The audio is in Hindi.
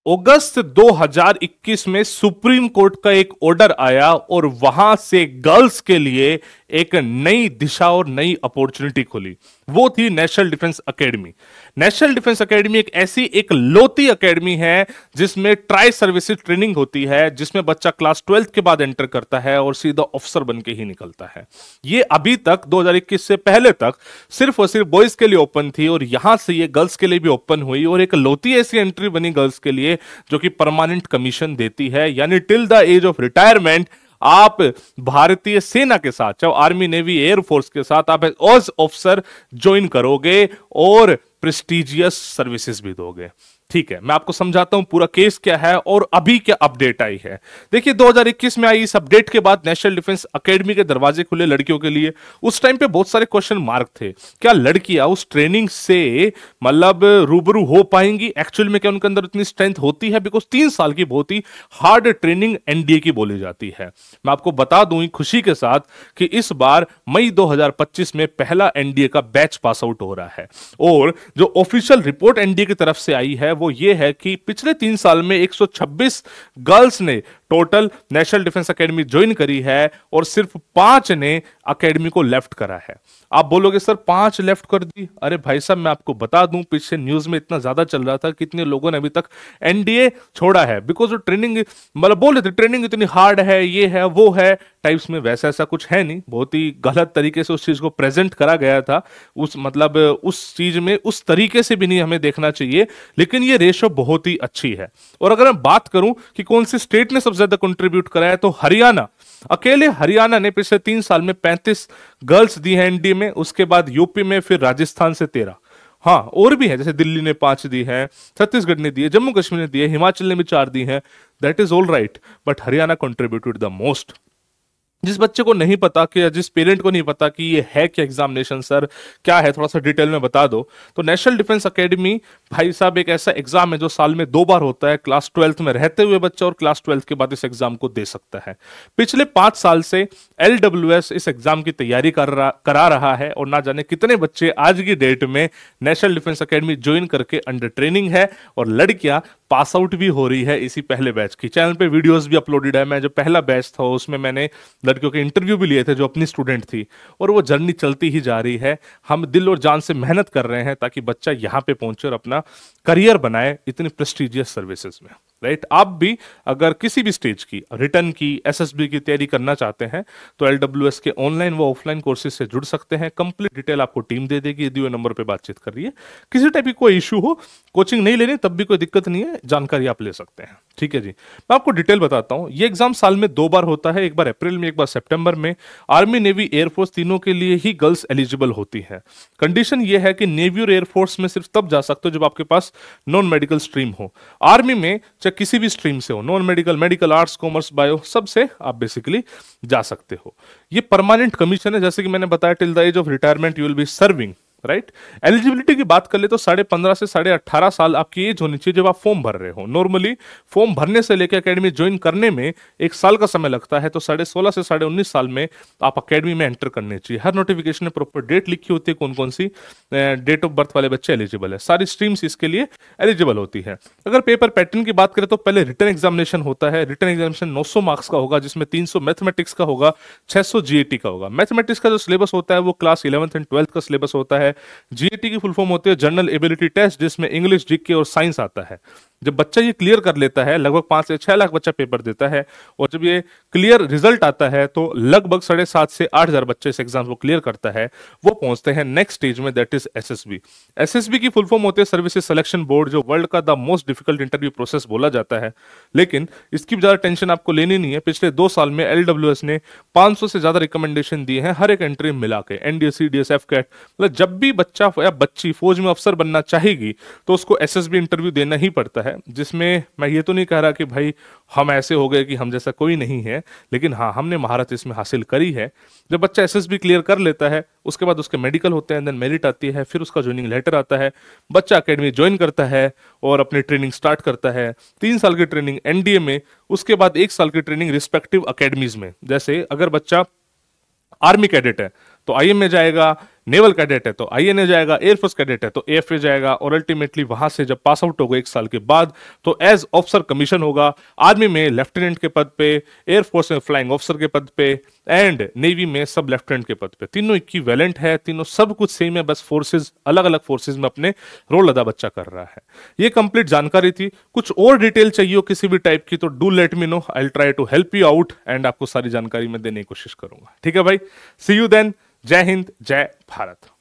अगस्त 2021 में सुप्रीम कोर्ट का एक ऑर्डर आया और वहां से गर्ल्स के लिए एक नई दिशा और नई अपॉर्चुनिटी खुली। वो थी national defence academy. National defence academy एक ऐसी एक लौती एकेडमी है जिसमें ट्राई सर्विसेज ट्रेनिंग होती है, जिसमें बच्चा क्लास 12 के बाद एंटर करता है और सीधा ऑफिसर बन के ही निकलता है। ये अभी तक 2021 से पहले तक सिर्फ और सिर्फ बॉयज के लिए ओपन थी और यहां से ये गर्ल्स के लिए भी ओपन हुई और एक लौती ऐसी एंट्री बनी गर्ल्स के लिए जो कि परमानेंट कमीशन देती है, यानी till the age of retirement आप भारतीय सेना के साथ, चाहे आर्मी नेवी एयरफोर्स के साथ, आप एज ऑफिसर ज्वाइन करोगे और प्रेस्टिजियस सर्विसेज भी दोगे। ठीक है, मैं आपको समझाता हूं पूरा केस क्या है और अभी क्या अपडेट आई है। देखिए 2021 में आई इस अपडेट के बाद नेशनल डिफेंस एकेडमी के दरवाजे खुले लड़कियों के लिए। उस टाइम पे बहुत सारे क्वेश्चन मार्क थे, क्या लड़कियां उस ट्रेनिंग से मतलब रूबरू हो पाएंगी, एक्चुअल में क्या उनके अंदर इतनी स्ट्रेंथ होती है, बिकॉज 3 साल की बहुत ही हार्ड ट्रेनिंग एनडीए की बोली जाती है। मैं आपको बता दूं खुशी के साथ कि इस बार मई 2025 में पहला एनडीए का बैच पास आउट हो रहा है और जो ऑफिशियल रिपोर्ट एनडीए की तरफ से आई है वो ये है कि पिछले 3 साल में 126 गर्ल्स ने total national defence academy join करी है और सिर्फ 5 ने एकेडमी को लेफ्ट करा है। आप बोलोगे सर 5 लेफ्ट कर दी, अरे भाई साहब मैं आपको बता दूं पीछे न्यूज में इतना ज्यादा चल रहा था कि कितने लोगों ने अभी तक एनडीए छोड़ा है बिकॉज ट्रेनिंग मतलब बोल रहे थे ट्रेनिंग इतनी हार्ड है, ये है वो है टाइप्स में। वैसा ऐसा कुछ है नहीं, बहुत ही गलत तरीके से उस चीज को प्रेजेंट करा गया था। उस मतलब उस चीज में उस तरीके से भी नहीं हमें देखना चाहिए, लेकिन ये रेशो बहुत ही अच्छी है। और अगर मैं बात करूं कि कौन सी स्टेट ने सबसे ज्यादा कंट्रीब्यूट करा है तो हरियाणा, अकेले हरियाणा ने पिछले 3 साल में 35 गर्ल्स दी है एनडीए में, उसके बाद यूपी में, फिर राजस्थान से 13। हाँ और भी है, जैसे दिल्ली ने 5 दी है, छत्तीसगढ़ ने दी है, जम्मू कश्मीर ने दी है, हिमाचल ने भी 4 दी है। That is all right, but Haryana contributed the most. जिस बच्चे को नहीं पता कि जिस पेरेंट को नहीं पता कि ये है क्या एग्जामिनेशन सर क्या है, थोड़ा सा डिटेल में बता दो। तो नेशनल डिफेंस एकेडमी भाई साहब एक ऐसा एग्जाम है जो साल में 2 बार होता है। क्लास 12th में रहते हुए बच्चा और क्लास 12th के बाद इस एग्जाम को दे सकता है। पिछले 5 साल से एलडब्ल्यूएस इस एग्जाम की तैयारी करा रहा है और ना जाने कितने बच्चे आज की डेट में नेशनल डिफेंस एकेडमी ज्वाइन करके अंडर ट्रेनिंग है और लड़कियां पास आउट भी हो रही है इसी पहले बैच की। चैनल पे वीडियोस भी अपलोडेड है। मैं जो पहला बैच था उसमें मैंने लड़कियों के इंटरव्यू भी लिए थे जो अपनी स्टूडेंट थी और वो जर्नी चलती ही जा रही है। हम दिल और जान से मेहनत कर रहे हैं ताकि बच्चा यहाँ पे पहुंचे और अपना करियर बनाए इतनी प्रेस्टिजियस सर्विसेज में। राइट, आप भी अगर किसी भी स्टेज की रिटर्न की एसएसबी की तैयारी करना चाहते हैं तो एलडब्ल्यूएस के ऑनलाइन व ऑफलाइन कोर्सेज से जुड़ सकते हैं। कंप्लीट डिटेल आपको टीम दे देगी, दिए हुए नंबर पे बातचीत कर रही है। किसी टाइप की कोई इशू हो, कोचिंग नहीं लेनी तब भी कोई दिक्कत नहीं है, जानकारी आप ले सकते हैं। ठीक है जी, मैं आपको डिटेल बताता हूं। ये एग्जाम साल में 2 बार होता है, एक बार अप्रैल में, एक बार सितंबर में। आर्मी नेवी एयरफोर्स तीनों के लिए ही गर्ल्स एलिजिबल होती है। कंडीशन ये है कि नेवी और एयरफोर्स में सिर्फ तब जा सकते हो जब आपके पास नॉन मेडिकल स्ट्रीम हो। आर्मी में चाहे किसी भी स्ट्रीम से हो, non medical, medical, arts, commerce, bio, सबसे आप बेसिकली जा सकते हो। ये परमानेंट कमीशन है, जैसे कि मैंने बताया till the age of retirement you will be serving. Right, eligibility की बात कर ले तो 15.5 से 18.5 साल आपकी एज होनी चाहिए जब आप फॉर्म भर रहे हो। नॉर्मली फॉर्म भरने से लेकर एकेडमी ज्वाइन करने में 1 साल का समय लगता है, तो 16.5 से 19.5 साल में आप एकेडमी में एंटर करने चाहिए। हर नोटिफिकेशन में प्रॉपर डेट लिखी होती है, कौन कौन सी डेट ऑफ बर्थ वाले बच्चे एलिजिबल है। सारी स्ट्रीम्स इसके लिए एलिजिबल होती है। अगर पेपर पैटर्न की बात करें तो पहले रिटर्न एग्जामिनेशन होता है। रिटर्न एग्जामिनेशन 900 मार्क्स का होगा, जिसमें 300 मैथमेटिक्स का होगा, 600 जीएटी का होगा। मैथमेटिक्स का जो सिलेबस होता है वो क्लास 11th एंड 12th का सिलेबस होता है। जीएटी की फुल फॉर्म होती है जनरल एबिलिटी टेस्ट, जिसमें इंग्लिश, जीके और साइंस आता है। जब बच्चा ये क्लियर कर लेता है, लगभग 5 से 6 लाख बच्चा पेपर देता है और जब ये क्लियर रिजल्ट आता है तो लगभग 7.5 से 8,000 बच्चे इस एग्जाम को क्लियर करता है। वो पहुंचते हैं नेक्स्ट स्टेज में, दैट इज एसएसबी। एसएसबी की फुल फॉर्म होती है सर्विसेज सिलेक्शन बोर्ड, जो वर्ल्ड का the most difficult interview process बोला जाता है। लेकिन इसकी ज्यादा टेंशन आपको लेनी नहीं है। पिछले 2 साल में एलडब्ल्यूएस ने 500 से ज्यादा रिकमेंडेशन दिए हैं, हर एक एंट्री मिला के। एनडीए, सीडीएस, एफकेट, मतलब जब भी बच्चा या बच्ची फौज में अफसर बनना चाहेगी तो उसको एसएसबी इंटरव्यू देना ही पड़ता है। जिसमें मैं ये तो नहीं कह रहा कि भाई हम ऐसे हो गए कि हम जैसा कोई नहीं है, लेकिन हाँ हमने महारत इसमें हासिल करी है। जब बच्चा एसएसबी क्लियर कर लेता है उसके बाद उसके मेडिकल होते हैं, देन मेरिट आती है, फिर उसका ज्वाइनिंग लेटर आता है, बच्चा एकेडमी ज्वाइन करता है और अपनी ट्रेनिंग स्टार्ट करता है। 3 साल की ट्रेनिंग एनडीए में, उसके बाद 1 साल की ट्रेनिंग रिस्पेक्टिव अकेडमीज में। जैसे अगर बच्चा आर्मी कैडेट है तो आईएम में जाएगा, नेवल कैडेट है तो आईएनए जाएगा, एयरफोर्स कैडेट है तो एएफए जाएगा, और अल्टीमेटली वहां से जब पास आउट होगा 1 साल के बाद तो एज ऑफिसर कमीशन होगा। आर्मी में लेफ्टिनेंट के पद पे, एयरफोर्स में फ्लाइंग ऑफिसर के पद पे, एंड नेवी में सब लेफ्टिनेंट के पद पे। तीनों इक्विवेलेंट है, तीनों सब कुछ सेम है, बस फोर्सेज अलग अलग फोर्सेज में अपने रोल अदा बच्चा कर रहा है। ये कंप्लीट जानकारी थी। कुछ और डिटेल चाहिए हो किसी भी टाइप की तो do let me know, I will try to help you out and आपको सारी जानकारी मैं देने की कोशिश करूंगा। ठीक है भाई, सी यू देन। जय हिंद, जय भारत।